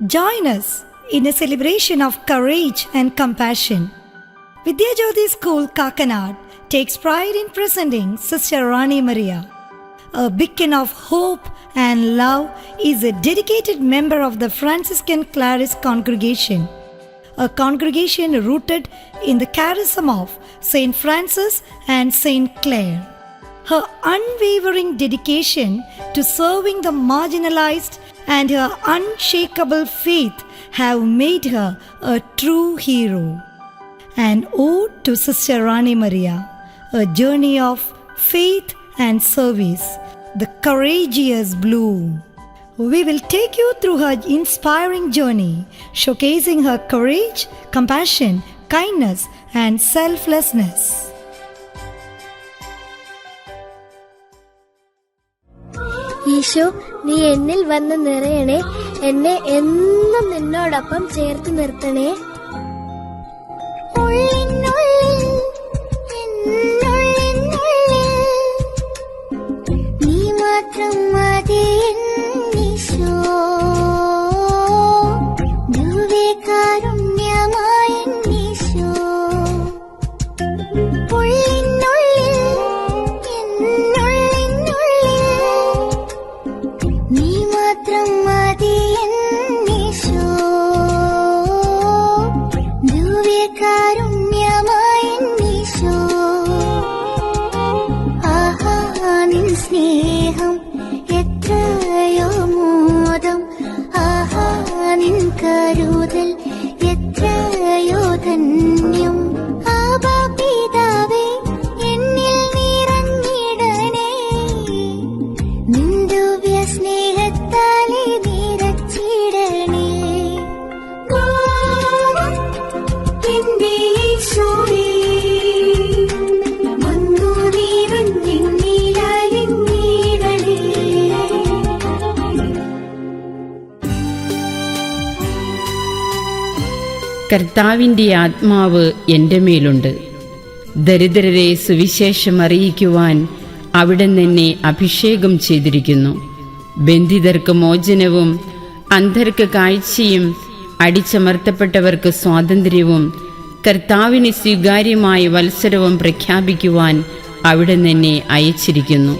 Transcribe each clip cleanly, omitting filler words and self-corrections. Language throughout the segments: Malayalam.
Join us in a celebration of courage and compassion. Vidya Jyoti School, Kakanad takes pride in presenting Sister Rani Maria. A beacon of hope and love, is a dedicated member of the Franciscan Claris congregation, a congregation rooted in the charism of Saint Francis and Saint Clare. Her unwavering dedication to serving the marginalized and her unshakable faith have made her a true hero. An ode to Sister Rani Maria, a journey of faith and service, the courageous bloom. We will take you through her inspiring journey, showcasing her courage, compassion, kindness, and selflessness. Isho, നീ എന്നിൽ വന്ന് നിറയണേ, എന്നെ എന്നും നിന്നോടൊപ്പം ചേർത്ത് നിർത്തണേ. നീ മാത്രം മതി ഈശോ, ദിവ്യകാരുണ്യമായ ഈശോ. സ്നേഹം എത്രയോ മോദം, ആഹാ നിൻ കരുതൽ എത്രയോ ധന്യം. ആബാ പിതാവേ, എന്നിൽ നിറഞ്ഞിടണേ, നിൻ ദിവ്യ സ്നേഹത്താലെ നിറച്ചിടണേ. എന്റെ ഈശോയേ, കർത്താവിൻ്റെ ആത്മാവ് എൻ്റെ മേലുണ്ട്. ദരിദ്രരെ സുവിശേഷം അറിയിക്കുവാൻ അവിടുന്ന് എന്നെ അഭിഷേകം ചെയ്തിരിക്കുന്നു. ബന്ധിതർക്ക് മോചനവും അന്ധർക്ക് കാഴ്ചയും അടിച്ചമർത്തപ്പെട്ടവർക്ക് സ്വാതന്ത്ര്യവും കർത്താവിന് സ്വീകാര്യമായ വത്സരവും പ്രഖ്യാപിക്കുവാൻ അവിടുന്ന് എന്നെ അയച്ചിരിക്കുന്നു.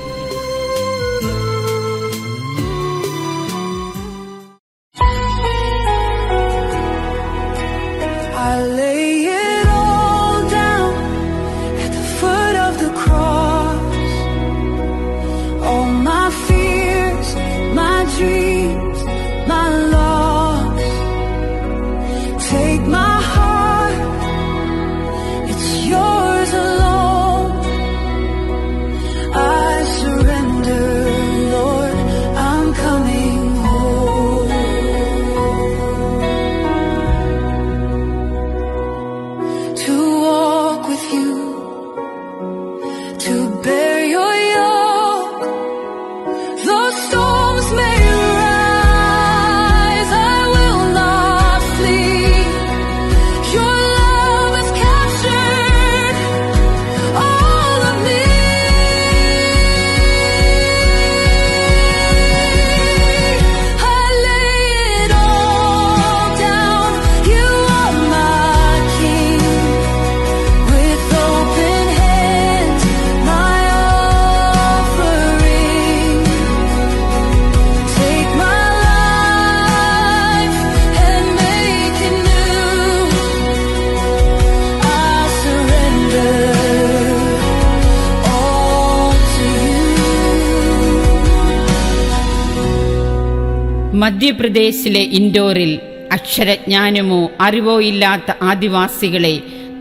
മധ്യപ്രദേശിലെ ഇൻഡോറിൽ അക്ഷരജ്ഞാനമോ അറിവോ ഇല്ലാത്ത ആദിവാസികളെ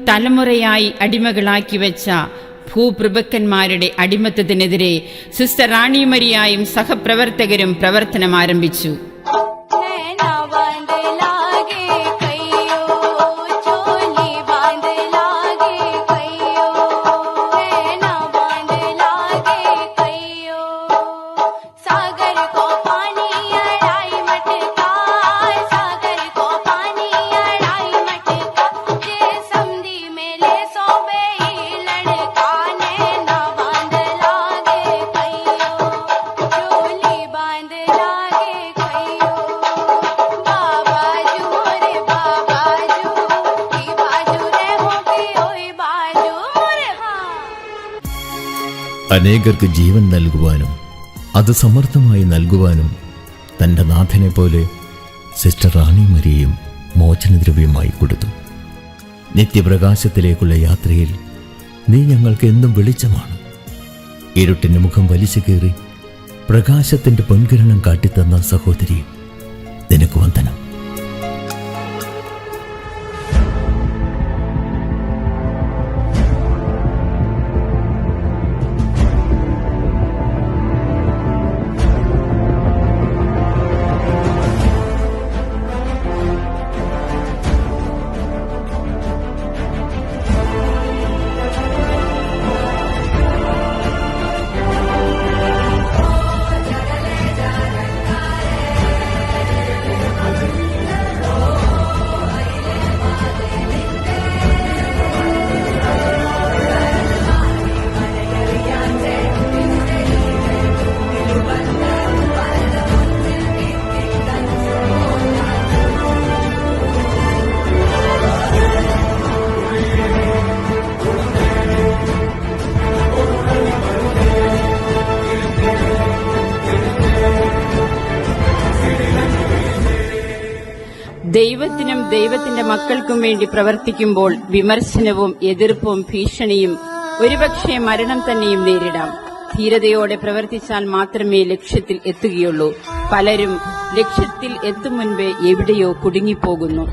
തലമുറയായി അടിമകളാക്കി വെച്ച ഭൂപ്രഭുക്കന്മാരുടെ അടിമത്തത്തിനെതിരെ സിസ്റ്റർ റാണി മരിയായും സഹപ്രവർത്തകരും പ്രവർത്തനം ആരംഭിച്ചു. बांध लागे അനേകർക്ക് ജീവൻ നൽകുവാനും അത് സമർത്ഥമായി നൽകുവാനും തൻ്റെ നാഥനെ പോലെ സിസ്റ്റർ റാണി മരിയയും മോചനദ്രവ്യമായി കൊടുത്തു. നിത്യപ്രകാശത്തിലേക്കുള്ള യാത്രയിൽ നീ ഞങ്ങൾക്ക് എന്നും വെളിച്ചമാണ്. ഇരുട്ടിൻ്റെ മുഖം വലിച്ചു കീറി പ്രകാശത്തിൻ്റെ പൊൻകിരണം കാട്ടിത്തന്ന സഹോദരി, നിനക്ക് വന്ദനം. ദൈവത്തിനും ദൈവത്തിന്റെ മക്കൾക്കും വേണ്ടി പ്രവർത്തിക്കുമ്പോൾ വിമർശനവും എതിർപ്പും ഭീഷണിയും ഒരുപക്ഷെ മരണം തന്നെയും നേരിടാം. ധീരതയോടെ പ്രവർത്തിച്ചാൽ മാത്രമേ ലക്ഷ്യത്തിൽ എത്തുകയുള്ളൂ. പലരും ലക്ഷ്യത്തിൽ എത്തും മുൻപേ എവിടെയോ കുടുങ്ങിപ്പോകുന്നു.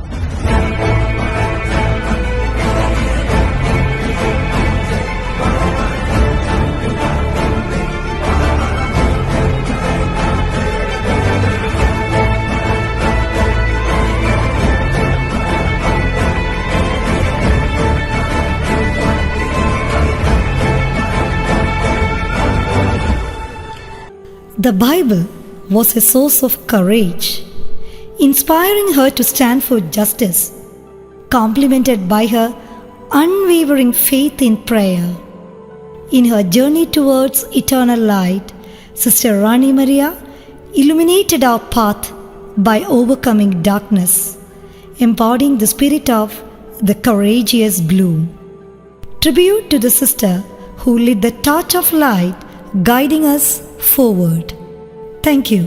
The Bible was a source of courage, inspiring her to stand for justice, complemented by her unwavering faith in prayer. In her journey towards eternal light, Sister Rani Maria illuminated our path by overcoming darkness, embodying the spirit of the courageous blue. Tribute to the sister who lit the torch of light, guiding us forward. Thank you.